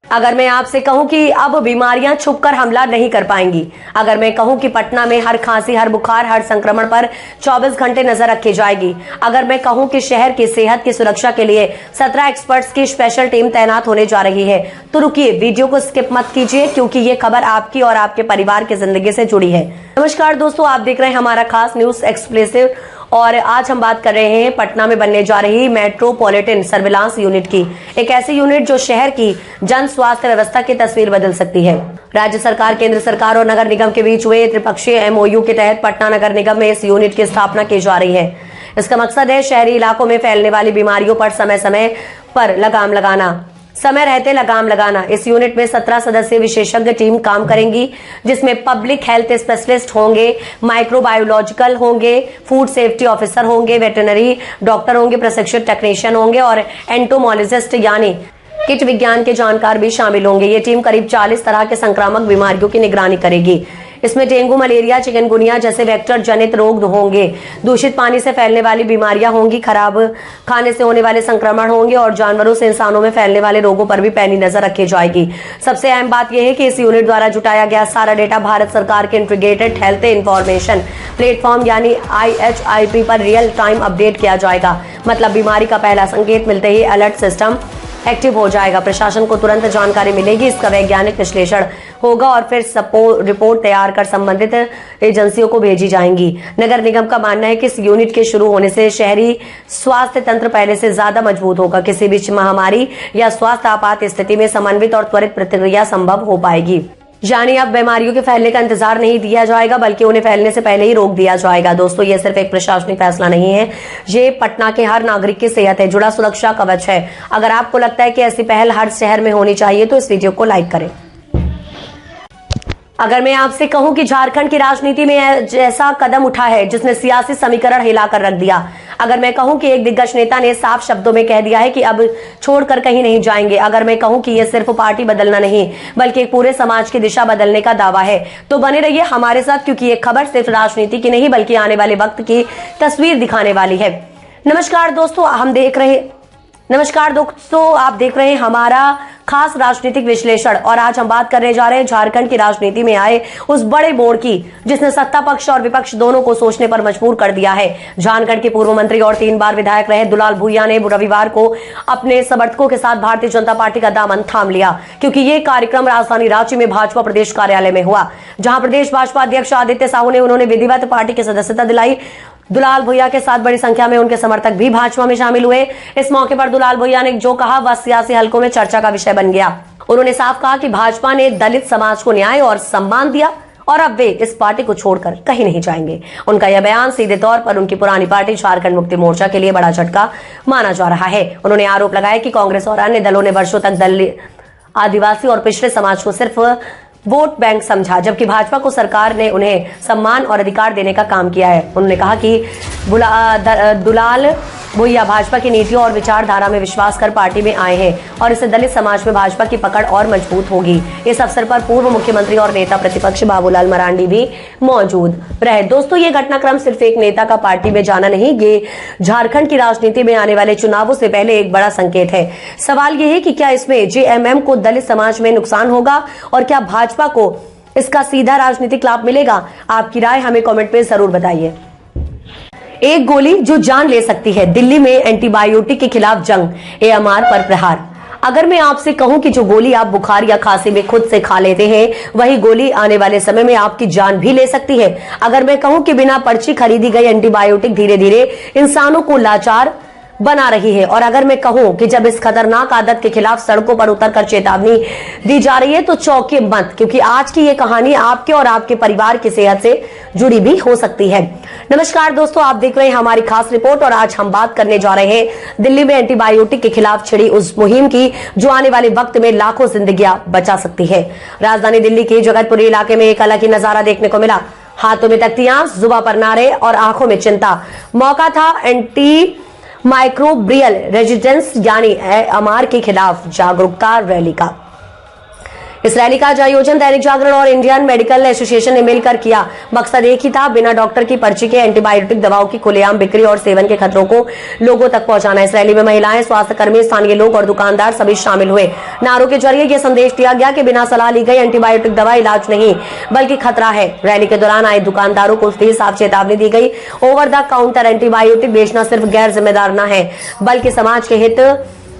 अगर मैं आपसे कहूं कि अब बीमारियां छुपकर हमला नहीं कर पाएंगी, अगर मैं कहूं कि पटना में हर खांसी, हर बुखार, हर संक्रमण पर 24 घंटे नजर रखी जाएगी, अगर मैं कहूं कि शहर की सेहत की सुरक्षा के लिए 17 एक्सपर्ट्स की स्पेशल टीम तैनात होने जा रही है, तो रुकिए, वीडियो को स्किप मत कीजिए, क्योंकि ये खबर आपकी और आपके परिवार की जिंदगी से जुड़ी है। नमस्कार दोस्तों, आप देख रहे हैं हमारा खास न्यूज एक्सक्लूसिव और आज हम बात कर रहे हैं पटना में बनने जा रही मेट्रोपॉलिटन सर्विलांस यूनिट की। एक ऐसी यूनिट जो शहर की जन स्वास्थ्य व्यवस्था की तस्वीर बदल सकती है। राज्य सरकार, केंद्र सरकार और नगर निगम के बीच हुए त्रिपक्षीय एमओयू के तहत पटना नगर निगम में इस यूनिट की स्थापना की जा रही है। इसका मकसद है शहरी इलाकों में फैलने वाली बीमारियों पर समय समय पर लगाम लगाना। इस यूनिट में 17 सदस्यीय विशेषज्ञ टीम काम करेंगी, जिसमें पब्लिक हेल्थ स्पेशलिस्ट होंगे, माइक्रोबायोलॉजिकल होंगे, फूड सेफ्टी ऑफिसर होंगे, वेटरनरी डॉक्टर होंगे, प्रशिक्षित टेक्नीशियन होंगे और एंटोमोलॉजिस्ट यानी कीट विज्ञान के जानकार भी शामिल होंगे। ये टीम करीब 40 तरह के संक्रामक बीमारियों की निगरानी करेगी। इसमें डेंगू, मलेरिया, चिकनगुनिया जैसे वेक्टर जनित रोग होंगे, दूषित पानी से फैलने वाली बीमारियां होंगी, खराब खाने से होने वाले संक्रमण होंगे और जानवरों से इंसानों में फैलने वाले रोगों पर भी पैनी नजर रखी जाएगी। सबसे अहम बात यह है कि इस यूनिट द्वारा जुटाया गया सारा डेटा भारत सरकार के इंटीग्रेटेड हेल्थ इंफॉर्मेशन प्लेटफॉर्म यानी IHIP पर रियल टाइम अपडेट किया जाएगा। मतलब बीमारी का पहला संकेत मिलते ही अलर्ट सिस्टम एक्टिव हो जाएगा, प्रशासन को तुरंत जानकारी मिलेगी, इसका वैज्ञानिक विश्लेषण होगा और फिर रिपोर्ट तैयार कर संबंधित एजेंसियों को भेजी जाएंगी। नगर निगम का मानना है कि इस यूनिट के शुरू होने से शहरी स्वास्थ्य तंत्र पहले से ज्यादा मजबूत होगा। किसी भी महामारी या स्वास्थ्य आपात स्थिति में समन्वित और त्वरित प्रतिक्रिया संभव हो पाएगी। यानी अब बीमारियों के फैलने का इंतजार नहीं दिया जाएगा, बल्कि उन्हें फैलने से पहले ही रोक दिया जाएगा। दोस्तों, ये सिर्फ एक प्रशासनिक फैसला नहीं है, ये पटना के हर नागरिक की सेहत है जुड़ा सुरक्षा कवच है। अगर आपको लगता है कि ऐसी पहल हर शहर में होनी चाहिए तो इस वीडियो को लाइक करें। अगर मैं आपसे कहूं कि झारखंड की राजनीति में ऐसा कदम उठा है जिसने सियासी समीकरण हिलाकर रख दिया, अगर मैं कहूं कि एक दिग्गज नेता ने साफ शब्दों में कह दिया है कि अब छोड़कर कहीं नहीं जाएंगे, अगर मैं कहूं कि यह सिर्फ पार्टी बदलना नहीं बल्कि एक पूरे समाज की दिशा बदलने का दावा है, तो बने रहिए हमारे साथ, क्योंकि ये खबर सिर्फ राजनीति की नहीं बल्कि आने वाले वक्त की तस्वीर दिखाने वाली है। नमस्कार दोस्तों, आप देख रहे हैं हमारा खास राजनीतिक विश्लेषण और आज हम बात करने जा रहे हैं झारखंड की राजनीति में आए उस बड़े मोड़ की जिसने सत्ता पक्ष और विपक्ष दोनों को सोचने पर मजबूर कर दिया है। झारखंड के पूर्व मंत्री और 3 बार विधायक रहे दुलाल भुइयां ने रविवार को अपने समर्थकों के साथ भारतीय जनता पार्टी का दामन थाम लिया, क्योंकि ये कार्यक्रम राजधानी रांची में भाजपा प्रदेश कार्यालय में हुआ, जहां प्रदेश भाजपा अध्यक्ष आदित्य साहू ने उन्होंने विधिवत पार्टी की सदस्यता दिलाई। दुलाल भुइयां के साथ बड़ी संख्या में उनके समर्थक भी भाजपा में शामिल हुए। इस मौके पर दुलाल भुइयां ने जो कहा वह सियासी हलकों में चर्चा का विषय बन गया। उन्होंने साफ कहा कि भाजपा ने दलित समाज को न्याय और सम्मान दिया और अब वे इस पार्टी को छोड़कर कहीं नहीं जाएंगे। उनका यह बयान सीधे तौर पर उनकी पुरानी पार्टी झारखंड मुक्ति मोर्चा के लिए बड़ा झटका माना जा रहा है। उन्होंने आरोप लगाया कि कांग्रेस और अन्य दलों ने वर्षों तक दलित, आदिवासी और पिछड़े समाज को सिर्फ वोट बैंक समझा, जबकि भाजपा को सरकार ने उन्हें सम्मान और अधिकार देने का काम किया है। उन्होंने कहा कि दुलाल भुइयां भाजपा की नीतियों और विचारधारा में विश्वास कर पार्टी में आए हैं और इससे दलित समाज में भाजपा की पकड़ और मजबूत होगी। इस अवसर पर पूर्व मुख्यमंत्री और नेता प्रतिपक्ष बाबूलाल मरांडी भी मौजूद रहे। दोस्तों, ये घटनाक्रम सिर्फ एक नेता का पार्टी में जाना नहीं, ये झारखंड की राजनीति में आने वाले चुनावों से पहले एक बड़ा संकेत है। सवाल ये है कि क्या इसमें JMM को दलित समाज में नुकसान होगा और क्या भाजपा को इसका सीधा राजनीतिक लाभ मिलेगा? आपकी राय हमें कमेंट में जरूर बताइए। एक गोली जो जान ले सकती है, दिल्ली में एंटीबायोटिक के खिलाफ जंग, AMR पर प्रहार। अगर मैं आपसे कहूं कि जो गोली आप बुखार या खांसी में खुद से खा लेते हैं, वही गोली आने वाले समय में आपकी जान भी ले सकती है। अगर मैं कहूं कि बिना पर्ची खरीदी गई एंटीबायोटिक धीरे धीरे इंसानों को लाचार बना रही है, और अगर मैं कहूं कि जब इस खतरनाक आदत के खिलाफ सड़कों पर उतरकर चेतावनी दी जा रही है, तो चौंकिए मत, क्योंकि आज की ये कहानी आपके और आपके परिवार की सेहत से जुड़ी भी हो सकती है। नमस्कार दोस्तों, आप देख रहे हैं हमारी खास रिपोर्ट और आज हम बात करने जा रहे हैं दिल्ली में एंटीबायोटिक के खिलाफ छिड़ी उस मुहिम की जो आने वाले वक्त में लाखों जिंदगियां बचा सकती है। राजधानी दिल्ली के जगतपुरी इलाके में एक अलग ही नजारा देखने को मिला। हाथों में तख्तियां, जुबां पर नारे और आंखों में चिंता। मौका था एंटी माइक्रोबियल रेजिस्टेंस यानी AMR के खिलाफ जागरूकता रैली का। इस रैली का आयोजन दैनिक जागरण और इंडियन मेडिकल एसोसिएशन ने मिलकर किया। मकसद एक ही था, बिना डॉक्टर की पर्ची के एंटीबायोटिक दवाओं की खुलेआम बिक्री और सेवन के खतरों को लोगों तक पहुंचाना। इस रैली में महिलाएं, स्वास्थ्य कर्मी, स्थानीय लोग और दुकानदार सभी शामिल हुए। नारों के जरिए यह संदेश दिया गया कि बिना सलाह ली गई एंटीबायोटिक दवा इलाज नहीं बल्कि खतरा है। रैली के दौरान आए दुकानदारों को साफ चेतावनी दी गई। ओवर द काउंटर एंटीबायोटिक बेचना सिर्फ गैर जिम्मेदार न है बल्कि समाज के हित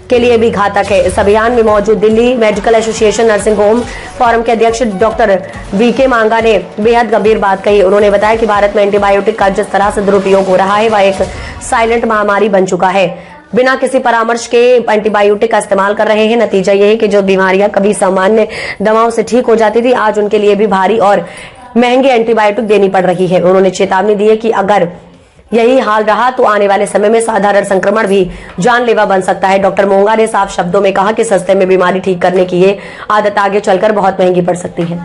के लिए भी घातक है। इस अभियान में मौजूद Delhi medical association nursing home forum के अध्यक्ष डॉक्टर वीके मांगा ने बेहद गंभीर बात कही। उन्होंने बताया कि भारत में एंटीबायोटिक का जिस तरह से दुरुपयोग हो रहा है वह एक साइलेंट महामारी बन चुका है। बिना किसी परामर्श के एंटीबायोटिक का इस्तेमाल कर रहे हैं। नतीजा यह है कि जो बीमारियां कभी सामान्य दवाओं से ठीक हो जाती थी, आज उनके लिए भी भारी और महंगे एंटीबायोटिक देनी पड़ रही है। उन्होंने चेतावनी दी है कि अगर यही हाल रहा तो आने वाले समय में साधारण संक्रमण भी जानलेवा बन सकता है। डॉक्टर मोंगा ने साफ शब्दों में कहा कि सस्ते में बीमारी ठीक करने की ये आदत आगे चलकर बहुत महंगी पड़ सकती है।